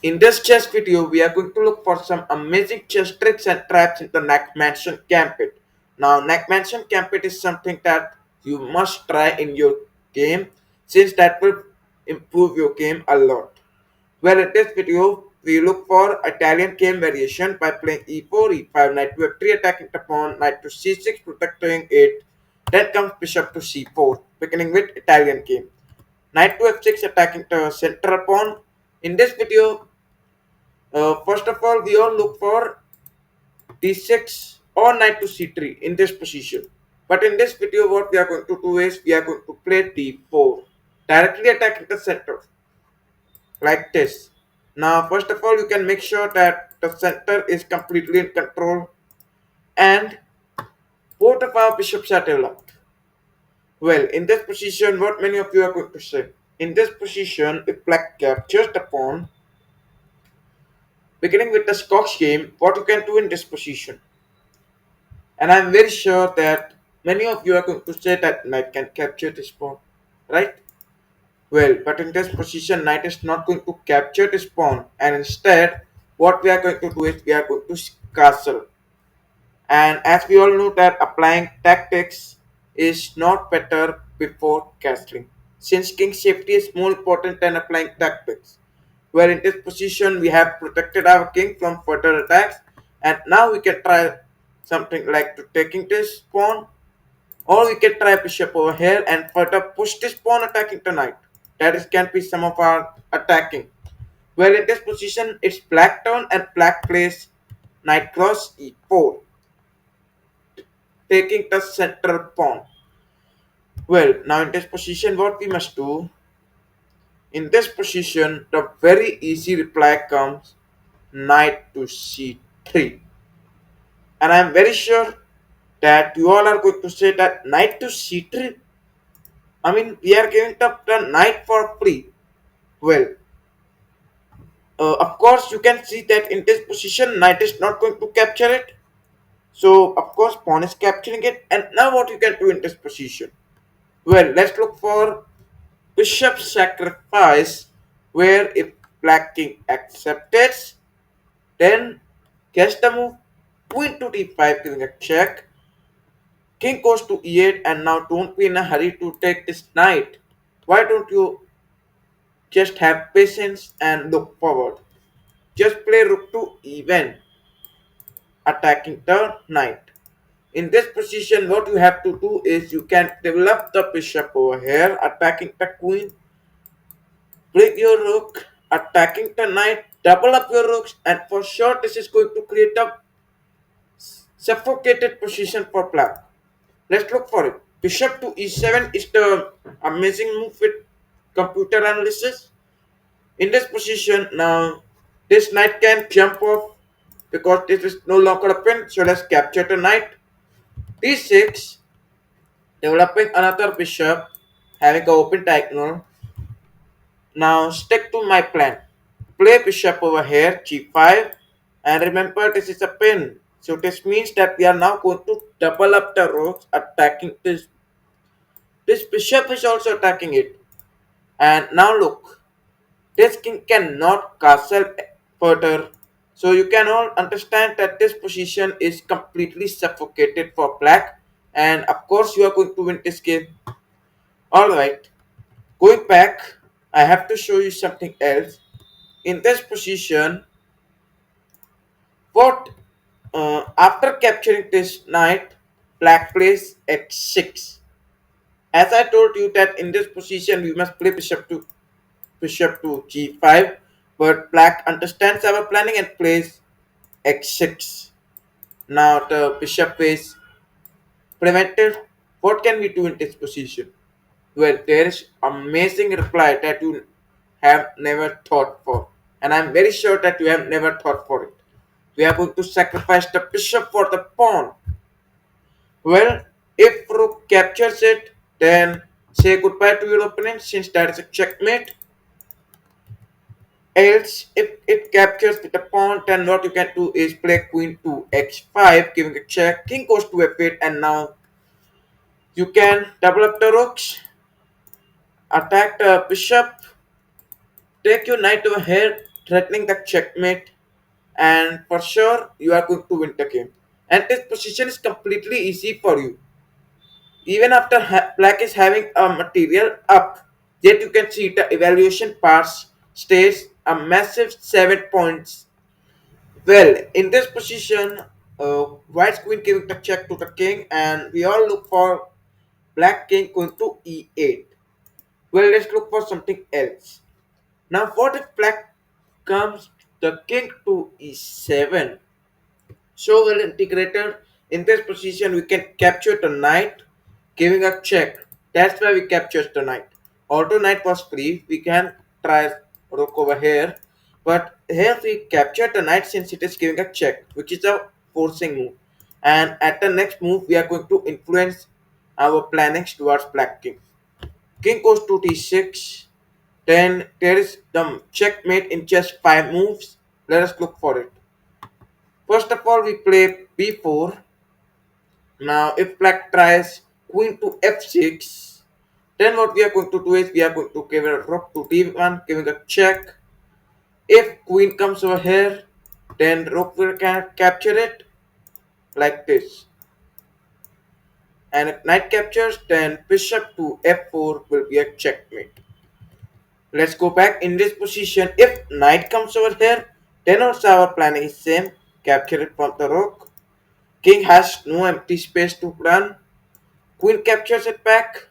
In this chess video, we are going to look for some amazing chess tricks and traps in the Nakhmanson Gambit. Now, Nakhmanson Gambit is something that you must try in your game since that will improve your game a lot. Well, in this video, we look for Italian game variation by playing e4, e5, knight to f3, attacking the pawn, knight to c6, protecting it. Then comes bishop to c4, beginning with Italian game. Knight to f6, attacking the central pawn. In this video, first of all, we all look for d6 or knight to c3 in this position. But in this video, what we are going to do is we are going to play d4, directly attacking the center, like this. Now, first of all, you can make sure that the center is completely in control and both of our bishops are developed. Well, in this position, what many of you are going to say? In this position, if black captures the pawn, beginning with the Scotch game, what you can do in this position? And I'm very sure that many of you are going to say that knight can capture this pawn, right? Well, but in this position, knight is not going to capture this pawn, and instead, what we are going to do is we are going to castle. And as we all know that applying tactics is not better before castling, since king safety is more important than applying tactics. Where in this position we have protected our king from further attacks, and now we can try something like to taking this pawn, or we can try bishop over here and further push this pawn attacking the knight. That is can be some of our attacking. Well, in this position it's black turn and black plays knight cross e4, taking the central pawn. Well, now in this position, what we must do, in this position, the very easy reply comes knight to c3. And I'm very sure that you all are going to say that knight to c3. I mean, we are giving up the knight for free. Well, of course, you can see that in this position, knight is not going to capture it. So, of course, pawn is capturing it. And now what you can do in this position? Well, let's look for bishop sacrifice, where if black king accepts, then guess the move, queen to d5 giving a check, king goes to e8, and now don't be in a hurry to take this knight. Why don't you just have patience and look forward? Just play rook to even, attacking the knight. In this position, what you have to do is you can develop the bishop over here, attacking the queen, bring your rook, attacking the knight, double up your rooks, and for sure this is going to create a suffocated position for black. Let's look for it. Bishop to e7 is the amazing move with computer analysis. In this position, now this knight can jump off because this is no longer a pin. So let's capture the knight. d6, developing another bishop, having an open diagonal. Now stick to my plan. Play bishop over here, g5, and remember this is a pin. So this means that we are now going to double up the rooks, attacking this. This bishop is also attacking it. And now look, this king cannot castle further. So you can all understand that this position is completely suffocated for black. And of course you are going to win this game. Alright, going back, I have to show you something else. In this position, what after capturing this knight, black plays h6. As I told you that in this position we must play bishop to g5, but black understands our planning and plays h6. Now the bishop is prevented. What can we do in this position? Well, there is amazing reply that you have never thought for, and I'm very sure that you have never thought for it. We are going to sacrifice the bishop for the pawn. Well, if rook captures it, then say goodbye to your opponent since that is a checkmate. Else, if it captures with a pawn, then what you can do is play queen to h5, giving a check, king goes to f8, and now you can double up the rooks, attack the bishop, take your knight over here, threatening the checkmate, and for sure you are going to win the game. And this position is completely easy for you. Even after black is having a material up, yet you can see the evaluation pass stays a massive 7 points. Well, in this position, white queen giving the check to the king, and we all look for black king going to e8. Well, let's look for something else. Now, what if black comes the king to e7? So well integrated in this position, we can capture the knight, giving a check. That's why we captured the knight. Although knight was free, we can try rook over here, but here we capture the knight since it is giving a check, which is a forcing move. And at the next move, we are going to influence our plannings towards black king. King goes to d6. Then there is the checkmate in just 5 moves. Let us look for it. First of all, we play b4. Now, if black tries queen to f6, then what we are going to do is we are going to give a rook to d1, giving a check. If queen comes over here, then rook will capture it like this. And if knight captures, then bishop to f4 will be a checkmate. Let's go back in this position. If knight comes over here, then also our planning is same. Capture it from the rook. King has no empty space to run. Queen captures it back.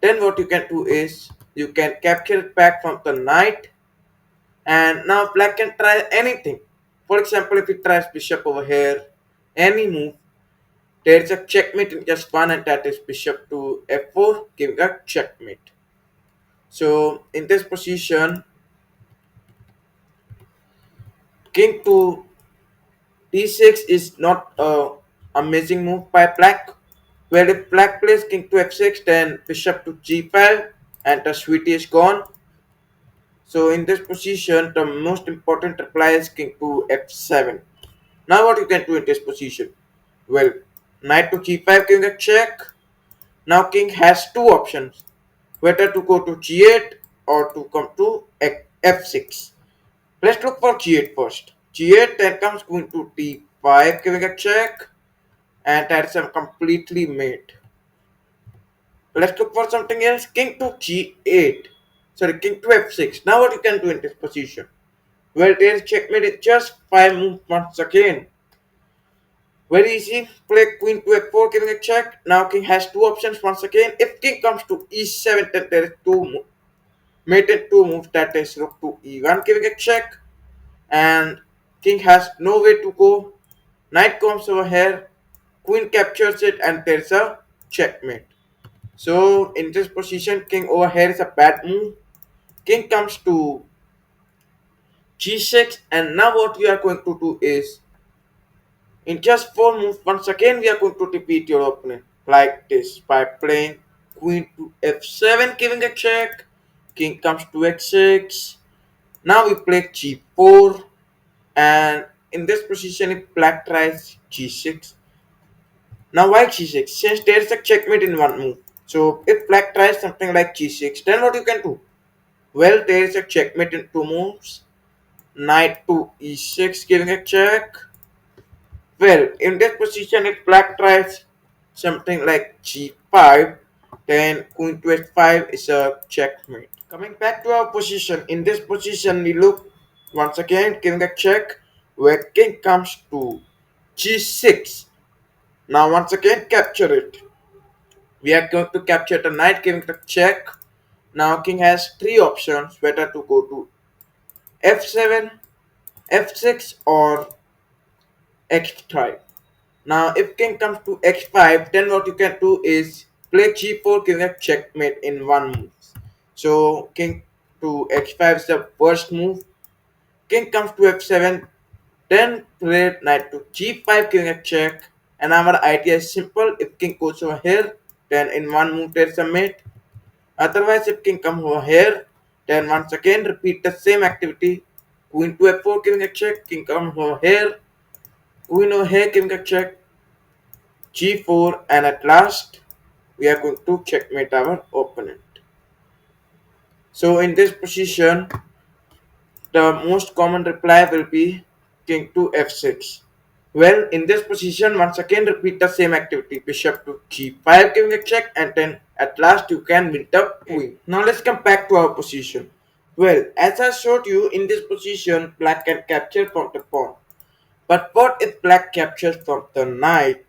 Then what you can do is you can capture it back from the knight. And now black can try anything. For example, if he tries bishop over here, any move, there is a checkmate in just one, and that is bishop to f4, giving a checkmate. So in this position, king to d6 is not a amazing move by black. Well, if black plays king to f6, then bishop to g5, and the sweetie is gone. So in this position, the most important reply is king to f7. Now what you can do in this position? Well, knight to g5 giving a check. Now king has two options, whether to go to g8 or to come to f6. Let's look for g8 first. G8, then comes queen to d5 giving a check, and that's a completely mate. Let's look for something else. King to g8. Sorry, king to f6. Now what you can do in this position? Well, there is checkmate in just 5 moves once again. Very easy. Play queen to f4 giving a check. Now king has two options once again. If king comes to e7, then there is mate in 2 moves, that is rook to e1 giving a check. And king has no way to go. Knight comes over here. Queen captures it, and there's a checkmate. So in this position, king over here is a bad move. King comes to g6, and now what we are going to do is in just 4 moves, once again we are going to defeat your opponent like this by playing queen to f7 giving a check. King comes to x6. Now we play g4, and in this position if black tries g6, now why g6? Since there is a checkmate in 1 move, so if black tries something like g6, then what you can do? Well, there is a checkmate in 2 moves. Knight to e6 giving a check. Well, in this position, if black tries something like g5, then queen to h5 is a checkmate. Coming back to our position, in this position, we look once again giving a check where king comes to g6. Now, once again, capture it. We are going to capture the knight giving the check. Now, king has 3 options whether to go to f7, f6, or x5. Now, if king comes to x5, then what you can do is play g4, giving a checkmate in 1 move. So, king to x5 is the first move. King comes to f7, then play knight to g5, giving a check. And our idea is simple. If king goes over here, then in 1 move there is a mate. Otherwise, if king comes over here, then once again repeat the same activity. Queen to f4, giving a check. King comes over here. Queen over here, giving a check. g4, and at last we are going to checkmate our opponent. So in this position, the most common reply will be king to f6. Well, in this position, once again repeat the same activity. Bishop to g5 giving a check, and then at last you can win the queen. Now let's come back to our position. Well, as I showed you, in this position, black can capture from the pawn. But what if black captures from the knight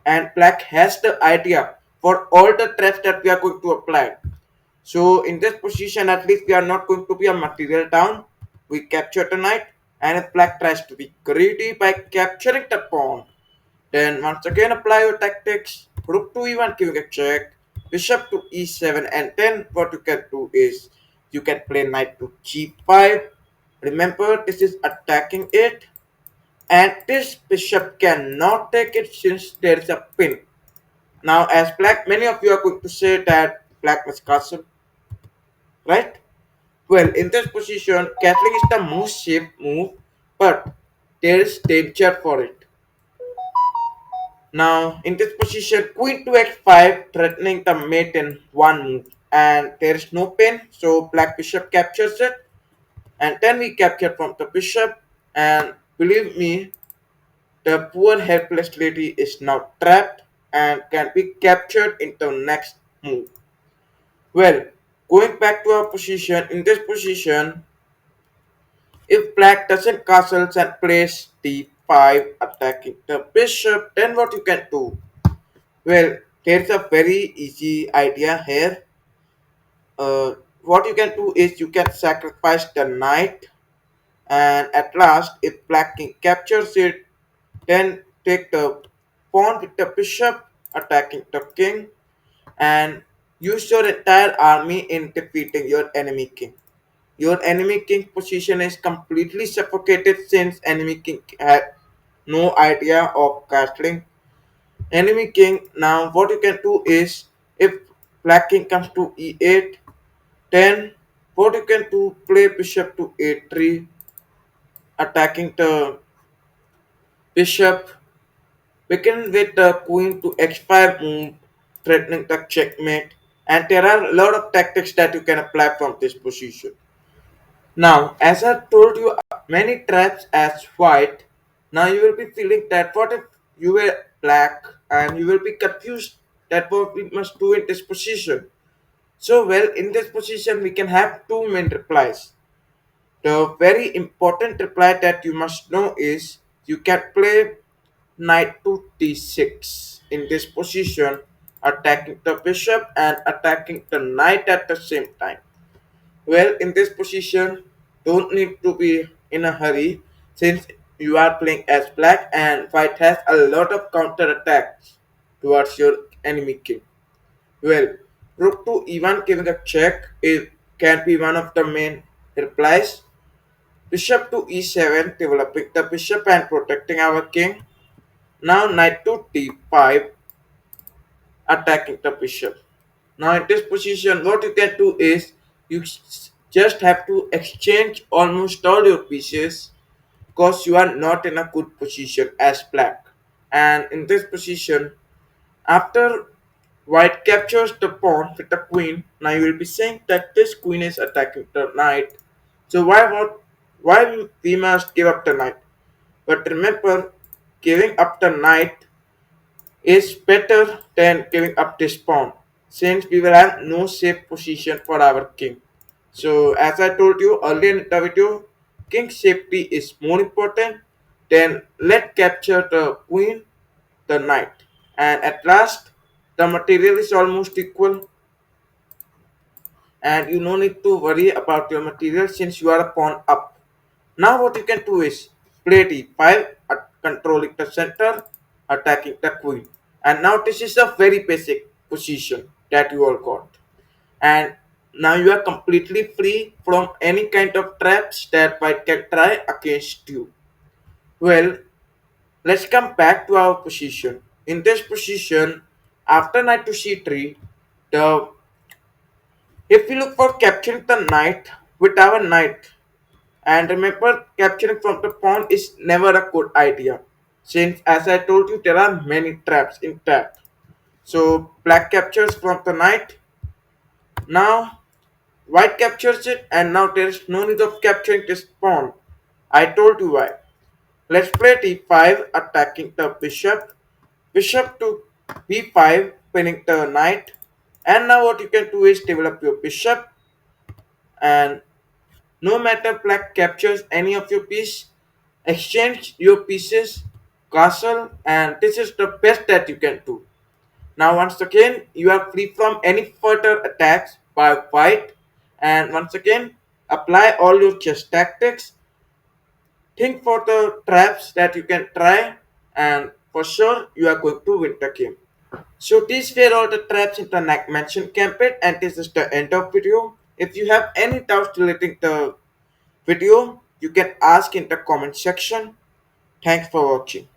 and black has the idea for all the traps that we are going to apply? So in this position, at least we are not going to be a material down. We capture the knight, and if black tries to be greedy by capturing the pawn, then once again apply your tactics. Rook to e1 giving a check, bishop to e7, and then what you can do is you can play knight to g5. Remember, this is attacking it, and this bishop cannot take it since there is a pin. Now, as black, many of you are going to say that black must castle, right? Well, in this position, castling is the most safe move, but there is danger for it. Now, in this position, queen to h5, threatening the mate in one move, and there is no pin, so black bishop captures it, and then we capture from the bishop, and believe me, the poor helpless lady is now trapped and can be captured in the next move. Well, going back to our position, in this position, if black doesn't castles and plays d5 attacking the bishop, then what you can do? Well, there's a very easy idea here. What you can do is you can sacrifice the knight, and at last, if black king captures it, then take the pawn with the bishop attacking the king, and use your entire army in defeating your enemy king. Your enemy king position is completely suffocated since enemy king had no idea of castling. Enemy king, now what you can do is if black king comes to e8, then what you can do, play bishop to a3 attacking the bishop, begin with the queen to h5 move threatening the checkmate, and there are a lot of tactics that you can apply from this position. Now, as I told you, many traps as white. Now you will be feeling that what if you were black, and you will be confused that what we must do in this position. So well, in this position we can have two main replies. The very important reply that you must know is you can play knight to d6 in this position, attacking the bishop and attacking the knight at the same time. Well, in this position, don't need to be in a hurry since you are playing as black and white has a lot of counter attacks towards your enemy king. Well, rook to e1 giving a check it can be one of the main replies. Bishop to e7 developing the bishop and protecting our king. Now knight to d5 attacking the bishop. Now in this position, what you can do is you just have to exchange almost all your pieces because you are not in a good position as black. And in this position, after white captures the pawn with the queen, now you will be saying that this queen is attacking the knight. So why we must give up the knight? But remember, giving up the knight is better than giving up this pawn since we will have no safe position for our king. So as I told you earlier in the video, king safety is more important than let capture the queen, the knight. And at last the material is almost equal and you no need to worry about your material since you are a pawn up. Now what you can do is play d5, controlling the center, attacking the queen. And now this is a very basic position that you all got. And now you are completely free from any kind of traps that white can try against you. Well, let's come back to our position. In this position, after knight to c3, the if we look for capturing the knight with our knight, and remember, capturing from the pawn is never a good idea. Since, as I told you, there are many traps in that. So, black captures from the knight. Now, White captures it, and now there is no need of capturing this pawn. I told you why. Let's play d5, attacking the bishop. Bishop to b5, pinning the knight. And now what you can do is develop your bishop, and no matter black captures any of your piece, exchange your pieces, castle, and this is the best that you can do. Now once again, you are free from any further attacks by white, and once again, apply all your chess tactics. Think for the traps that you can try, and for sure you are going to win the game. So these were all the traps in the Nakhmanson Gambit, and this is the end of video. If you have any doubts relating the video, you can ask in the comment section. Thanks for watching.